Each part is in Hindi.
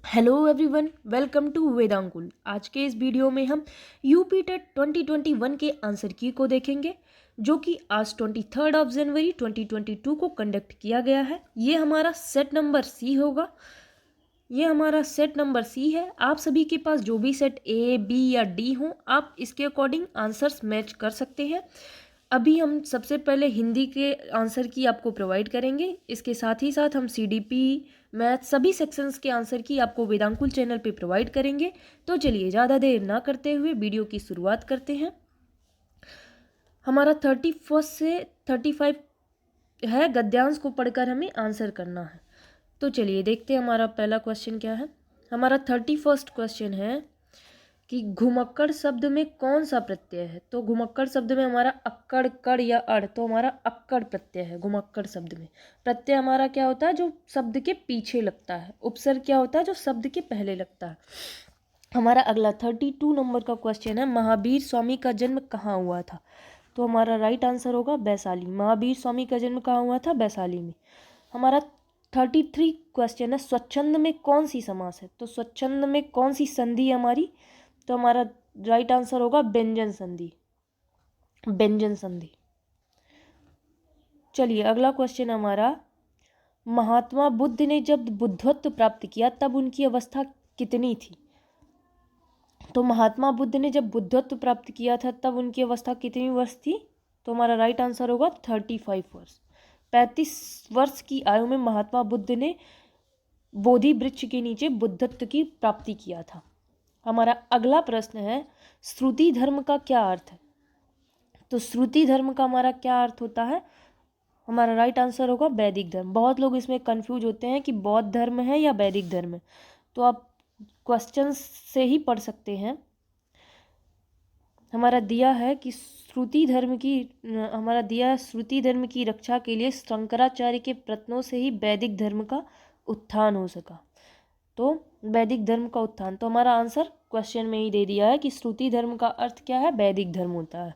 Hello everyone, welcome to Vedankul. आज के इस वीडियो में हम यूपी टेट 2021 के आंसर की को देखेंगे, जो कि आज 23 जनवरी 2022 को कंडक्ट किया गया है। ये हमारा सेट नंबर सी होगा। ये हमारा सेट नंबर सी है। आप सभी के पास जो भी सेट ए, बी या डी हो, आप इसके अकॉर्डिंग आंसर्स मैच कर सकते हैं। अभी हम सबसे पहले हिंदी के आंसर की आपको प्रोवाइड करेंगे। इसके साथ ही साथ हम सीडीपी, मैथ सभी सेक्शंस के आंसर की आपको वेदांकुल चैनल पे प्रोवाइड करेंगे। तो चलिए ज़्यादा देर ना करते हुए वीडियो की शुरुआत करते हैं। हमारा 31 से 35 है, गद्यांश को पढ़कर हमें आंसर करना है। तो चलिए देखते हैं हमारा पहला क्वेश्चन क्या है। हमारा 31 क्वेश्चन है कि घुमक्कड़ शब्द में कौन सा प्रत्यय है। तो घुमक्कड़ शब्द में हमारा अक्कड़, कड़ या अड़, तो हमारा अक्कड़ प्रत्यय है। घुमक्कड़ शब्द में प्रत्यय हमारा क्या होता है, जो शब्द के पीछे लगता है। उपसर्ग क्या होता है, जो शब्द के पहले लगता है। हमारा अगला 32 नंबर का क्वेश्चन है, महावीर स्वामी का जन्म कहाँ हुआ था। तो हमारा राइट आंसर होगा वैशाली। महावीर स्वामी का जन्म कहाँ हुआ था, वैशाली में। हमारा 33 क्वेश्चन है, स्वच्छंद में कौन सी समास है। तो स्वच्छंद में कौन सी संधि है हमारी। तो हमारा राइट आंसर होगा व्यंजन संधि। व्यंजन संधि। चलिए अगला क्वेश्चन हमारा, महात्मा बुद्ध ने जब बुद्धत्व प्राप्त किया तब उनकी अवस्था कितनी थी। तो महात्मा बुद्ध ने जब बुद्धत्व प्राप्त किया था तब उनकी अवस्था कितनी वर्ष थी। तो हमारा राइट आंसर होगा 35 वर्ष। 35 वर्ष की आयु में महात्मा बुद्ध ने बोधि वृक्ष के नीचे बुद्धत्व की प्राप्ति किया था। हमारा अगला प्रश्न है, श्रुति धर्म का क्या अर्थ है। तो श्रुति धर्म का हमारा क्या अर्थ होता है। हमारा राइट आंसर होगा वैदिक धर्म। बहुत लोग इसमें कंफ्यूज होते हैं कि बौद्ध धर्म है या वैदिक धर्म है, तो आप क्वेश्चन से ही पढ़ सकते हैं। हमारा दिया है कि श्रुति धर्म की रक्षा के लिए शंकराचार्य के प्रयत्नों से ही वैदिक धर्म का उत्थान हो सका। तो वैदिक धर्म का उत्थान, तो हमारा आंसर क्वेश्चन में ही दे दिया है कि श्रुति धर्म का अर्थ क्या है, वैदिक धर्म होता है।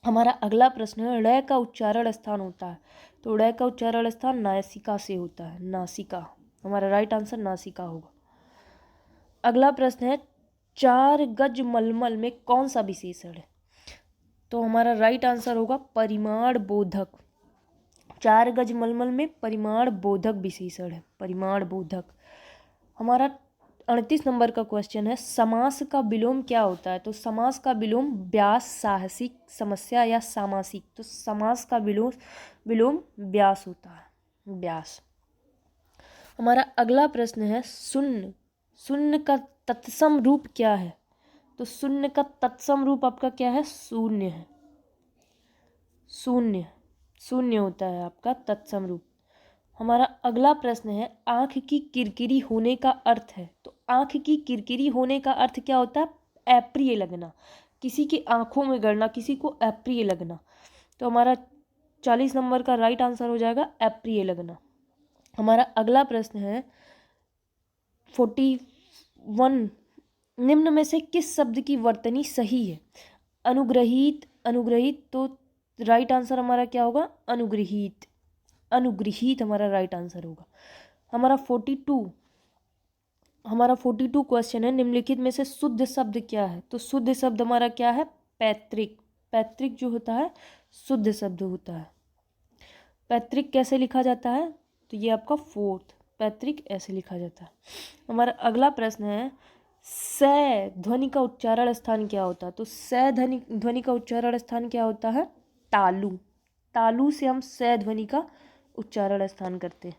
हमारा अगला प्रश्न है, ड़ का उच्चारण स्थान होता है। तो ड़ का उच्चारण स्थान नासिका से होता है, नासिका। हमारा राइट आंसर नासिका होगा। अगला प्रश्न है, 4 गज मलमल में कौन सा विशेषण है। तो हमारा राइट आंसर होगा परिमाण बोधक। 4 गज मलमल में परिमाण बोधक विशेषण है, परिमाण बोधक। हमारा 38 नंबर का क्वेश्चन है, समास का विलोम क्या होता है। तो समास का विलोम व्यास, साहसिक, समस्या या सामासिक। तो समास का विलोम व्यास होता है, व्यास। हमारा अगला प्रश्न है, शून्य। शून्य का तत्सम रूप क्या है। तो शून्य का तत्सम रूप आपका क्या है, शून्य है। शून्य, शून्य होता है आपका तत्सम रूप। हमारा अगला प्रश्न है, आँख की किरकिरी होने का अर्थ है। तो आँख की किरकिरी होने का अर्थ क्या होता है, अप्रिय लगना, किसी की आँखों में गड़ना, किसी को अप्रिय लगना। तो हमारा 40 नंबर का राइट आंसर हो जाएगा अप्रिय लगना। हमारा अगला प्रश्न है 41, निम्न में से किस शब्द की वर्तनी सही है। अनुग्रहित, अनुग्रहित। तो राइट आंसर हमारा क्या होगा, अनुग्रहित। अनुग्रहित हमारा राइट आंसर होगा। हमारा 42 क्वेश्चन है, निम्नलिखित में से शुद्ध शब्द क्या है। तो शुद्ध शब्द हमारा क्या है, पैतृक। पैतृक जो होता है शुद्ध शब्द होता है। पैतृक कैसे लिखा जाता है, तो ये आपका 4th, पैतृक ऐसे लिखा जाता है। हमारा अगला प्रश्न है, स ध्वनि का उच्चारण स्थान क्या होता है। तो स ध्वनि का उच्चारण स्थान क्या होता है, तालु। तालु से हम स ध्वनि का उच्चारण स्थान करते हैं।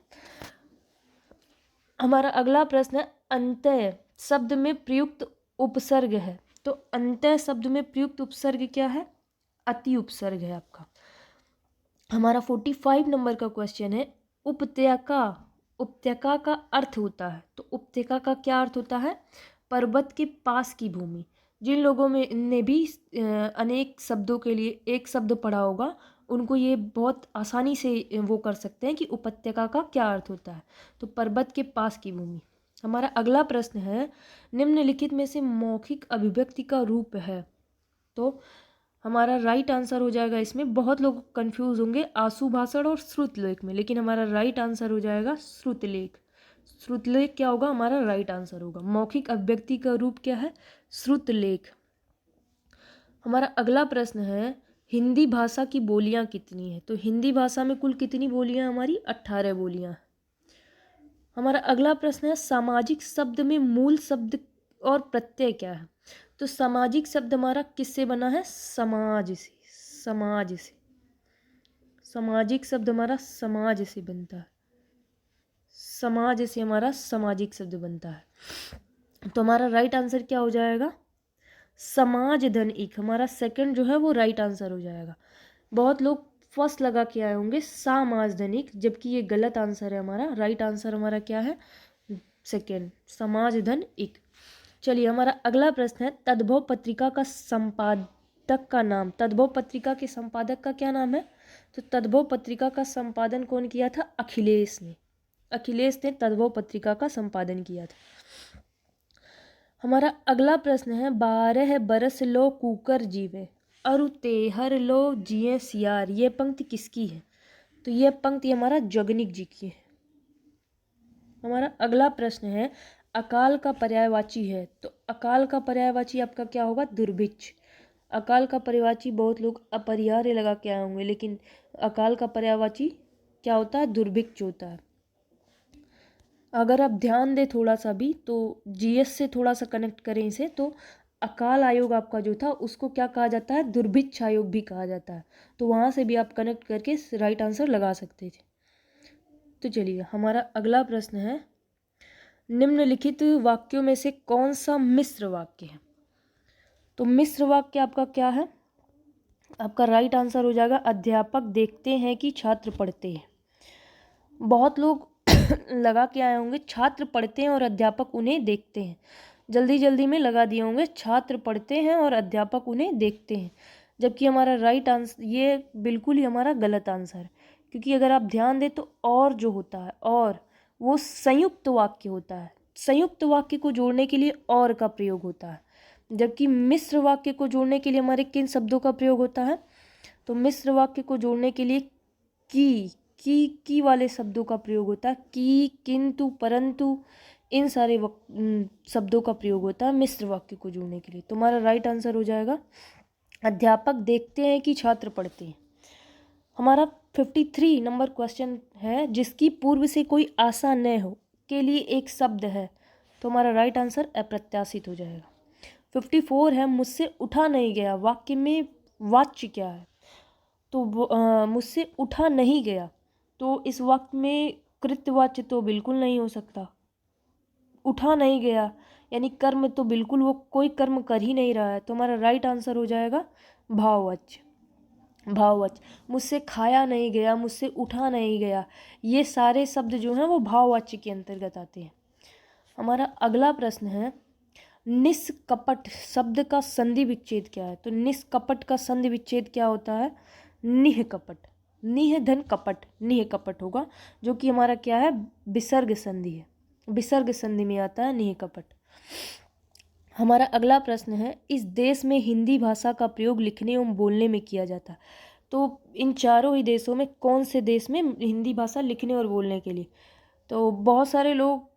हमारा अगला प्रश्न है, अंत्यय शब्द में प्रयुक्त उपसर्ग है। तो अंत्यय शब्द में प्रयुक्त उपसर्ग क्या है, अति उपसर्ग है आपका। हमारा 45 नंबर का क्वेश्चन है, उपत्यका। उपत्यका का अर्थ होता है। तो उपत्यका का क्या अर्थ होता है, पर्वत के पास की भूमि। जिन लोगों में ने भी अनेक शब्दों के लिए एक शब्द पढ़ा होगा, उनको ये बहुत आसानी से वो कर सकते हैं कि उपत्यका का क्या अर्थ होता है। तो पर्वत के पास की भूमि। हमारा अगला प्रश्न है, निम्नलिखित में से मौखिक अभिव्यक्ति का रूप है। तो हमारा राइट आंसर हो जाएगा, इसमें बहुत लोग कंफ्यूज होंगे आशु भाषण और श्रुतलेख में, लेकिन हमारा राइट आंसर हो जाएगा श्रुतलेख। श्रुतलेख क्या होगा, हमारा राइट आंसर होगा। मौखिक अभिव्यक्ति का रूप क्या है, श्रुतलेख। हमारा अगला प्रश्न है हिंदी भाषा की बोलियां कितनी है। तो हिंदी भाषा में कुल कितनी बोलियां, हमारी 18 बोलियां। हमारा अगला प्रश्न है सामाजिक शब्द में मूल शब्द और प्रत्यय क्या है। तो सामाजिक शब्द हमारा किससे बना है, समाज से। समाज से, सामाजिक शब्द हमारा समाज से बनता है। समाज से हमारा सामाजिक शब्द बनता है। तो हमारा राइट आंसर क्या हो जाएगा, समाज धन एक। हमारा सेकंड जो है वो राइट आंसर हो जाएगा। बहुत लोग फर्स्ट लगा के आए होंगे समाज धनिक, जबकि ये गलत आंसर है। हमारा राइट आंसर हमारा क्या है, सेकंड, समाज धन एक। चलिए हमारा अगला प्रश्न है तद्भव पत्रिका का संपादक का नाम। तद्भव पत्रिका के संपादक का क्या नाम है। तो तद्भव पत्रिका का संपादन कौन किया था, अखिलेश ने। अखिलेश ने तद्भव पत्रिका का संपादन किया था। हमारा अगला प्रश्न है 12 बरस लो कुकर जीवे अरु तेहर लो जिए सियार। ये पंक्ति किसकी है। तो ये पंक्ति हमारा जगनिक जी की है। हमारा अगला प्रश्न है अकाल का पर्यायवाची है। तो अकाल का पर्यायवाची आपका क्या होगा, दुर्भिक्ष। अकाल का पर्यायवाची बहुत लोग अपरिहार्य लगा के आए होंगे, लेकिन अकाल का पर्यायवाची क्या होता है, दुर्भिक्ष होता है। अगर आप ध्यान दें थोड़ा सा भी, तो जीएस से थोड़ा सा कनेक्ट करें इसे, तो अकाल आयोग आपका जो था उसको क्या कहा जाता है, दुर्भिक्ष आयोग भी कहा जाता है। तो वहाँ से भी आप कनेक्ट करके राइट आंसर लगा सकते थे। तो चलिए हमारा अगला प्रश्न है निम्नलिखित वाक्यों में से कौन सा मिश्र वाक्य है। तो मिश्र वाक्य आपका क्या है, आपका राइट आंसर हो जाएगा अध्यापक देखते हैं कि छात्र पढ़ते हैं। बहुत लोग लगा के आए होंगे छात्र पढ़ते हैं और अध्यापक उन्हें देखते हैं। जल्दी जल्दी में लगा दिए होंगे छात्र पढ़ते हैं और अध्यापक उन्हें देखते हैं, जबकि हमारा राइट आंसर ये बिल्कुल ही हमारा गलत आंसर है। क्योंकि अगर आप ध्यान दें तो और जो होता है और वो संयुक्त वाक्य होता है। संयुक्त वाक्य को जोड़ने के लिए और का प्रयोग होता है, जबकि मिश्र वाक्य को जोड़ने के लिए हमारे किन शब्दों का प्रयोग होता है। तो मिश्र वाक्य को जोड़ने के लिए की वाले शब्दों का प्रयोग होता है। की, किंतु, परंतु, इन सारे शब्दों का प्रयोग होता है मिश्र वाक्य को जोड़ने के लिए। तो हमारा राइट आंसर हो जाएगा अध्यापक देखते हैं कि छात्र पढ़ते हैं। हमारा 53 नंबर क्वेश्चन है जिसकी पूर्व से कोई आशा न हो के लिए एक शब्द है। तो हमारा राइट आंसर अप्रत्याशित हो जाएगा। 54 है मुझसे उठा नहीं गया। वाक्य में वाच्य क्या है। तो मुझसे उठा नहीं गया, तो इस वाक्य में कृत्यवाच्य तो बिल्कुल नहीं हो सकता। उठा नहीं गया यानी कर्म तो बिल्कुल वो कोई कर्म कर ही नहीं रहा है। तो हमारा राइट आंसर हो जाएगा भाववाच्य। भाववाच्य। मुझसे खाया नहीं गया, मुझसे उठा नहीं गया, ये सारे शब्द जो हैं वो भाववाच्य के अंतर्गत आते हैं। हमारा अगला प्रश्न है निष्कपट शब्द का संधि विच्छेद क्या है। तो निष्कपट का संधि विच्छेद क्या होता है, निह कपट। निह धन कपट, निह कपट होगा, जो कि हमारा क्या है, विसर्ग संधि है। विसर्ग संधि में आता है निह कपट। हमारा अगला प्रश्न है इस देश में हिंदी भाषा का प्रयोग लिखने एवं बोलने में किया जाता है। तो इन चारों ही देशों में कौन से देश में हिंदी भाषा लिखने और बोलने के लिए। तो बहुत सारे लोग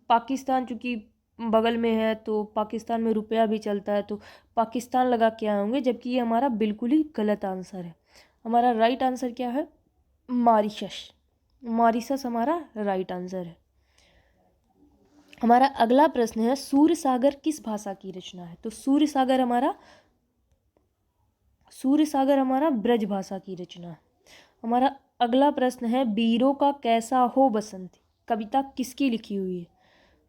पाकिस्तान चूँकि बगल में है तो पाकिस्तान में रुपया भी चलता है तो पाकिस्तान लगा के आए होंगे, जबकि ये हमारा बिल्कुल ही गलत आंसर है। हमारा राइट आंसर क्या है, मॉरिशस। मॉरिशस हमारा राइट आंसर है। हमारा अगला प्रश्न है सूर्य सागर किस भाषा की रचना है। तो सूर्य सागर हमारा ब्रज भाषा की रचना है। हमारा अगला प्रश्न है बीरों का कैसा हो बसंत कविता किसकी लिखी हुई है।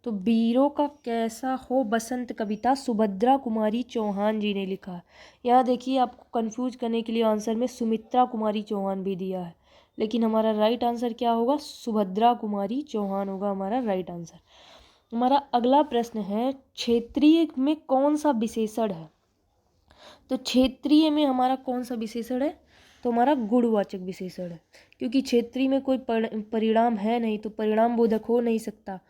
तो बीरों का कैसा हो बसंत कविता सुभद्रा कुमारी चौहान जी ने लिखा है। यहाँ देखिए आपको कंफ्यूज करने के लिए आंसर में सुमित्रा कुमारी चौहान भी दिया है, लेकिन हमारा राइट आंसर क्या होगा, सुभद्रा कुमारी चौहान होगा हमारा राइट आंसर। हमारा अगला प्रश्न है क्षेत्रीय में कौन सा विशेषण है। तो क्षेत्रीय में हमारा कौन सा विशेषण है, तो हमारा गुणवाचक विशेषण है, क्योंकि क्षेत्रीय में कोई परिणाम है नहीं तो परिणाम बोधक हो नहीं सकता,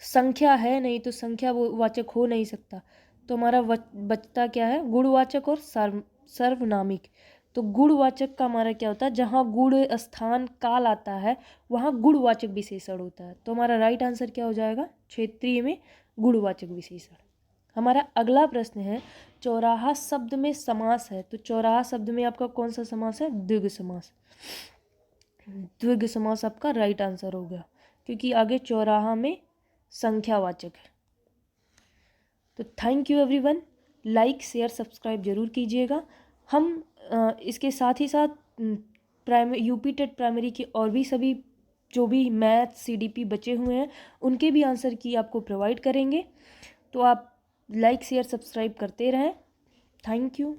संख्या है नहीं तो संख्या वाचक हो नहीं सकता। तो हमारा बचता क्या है, गुणवाचक और सर्वनामिक। तो गुणवाचक का हमारा क्या होता है, जहाँ गुण स्थान काल आता है वहाँ गुणवाचक विशेषण होता है। तो हमारा राइट आंसर क्या हो जाएगा, क्षेत्रीय में गुणवाचक विशेषण। हमारा अगला प्रश्न है, चौराहा शब्द में समास है, तो चौराहा शब्द में आपका कौन सा समास है, द्विगु समास। द्विगु समास आपका राइट आंसर हो गया, क्योंकि आगे चौराहा में संख्यावाचक है। तो thank you everyone, like share subscribe जरूर कीजिएगा। हम इसके साथ ही साथ यूपी टेट प्राइमरी के और भी सभी जो भी मैथ सीडीपी बचे हुए हैं उनके भी आंसर की आपको प्रोवाइड करेंगे। तो आप लाइक शेयर सब्सक्राइब करते रहें। Thank you.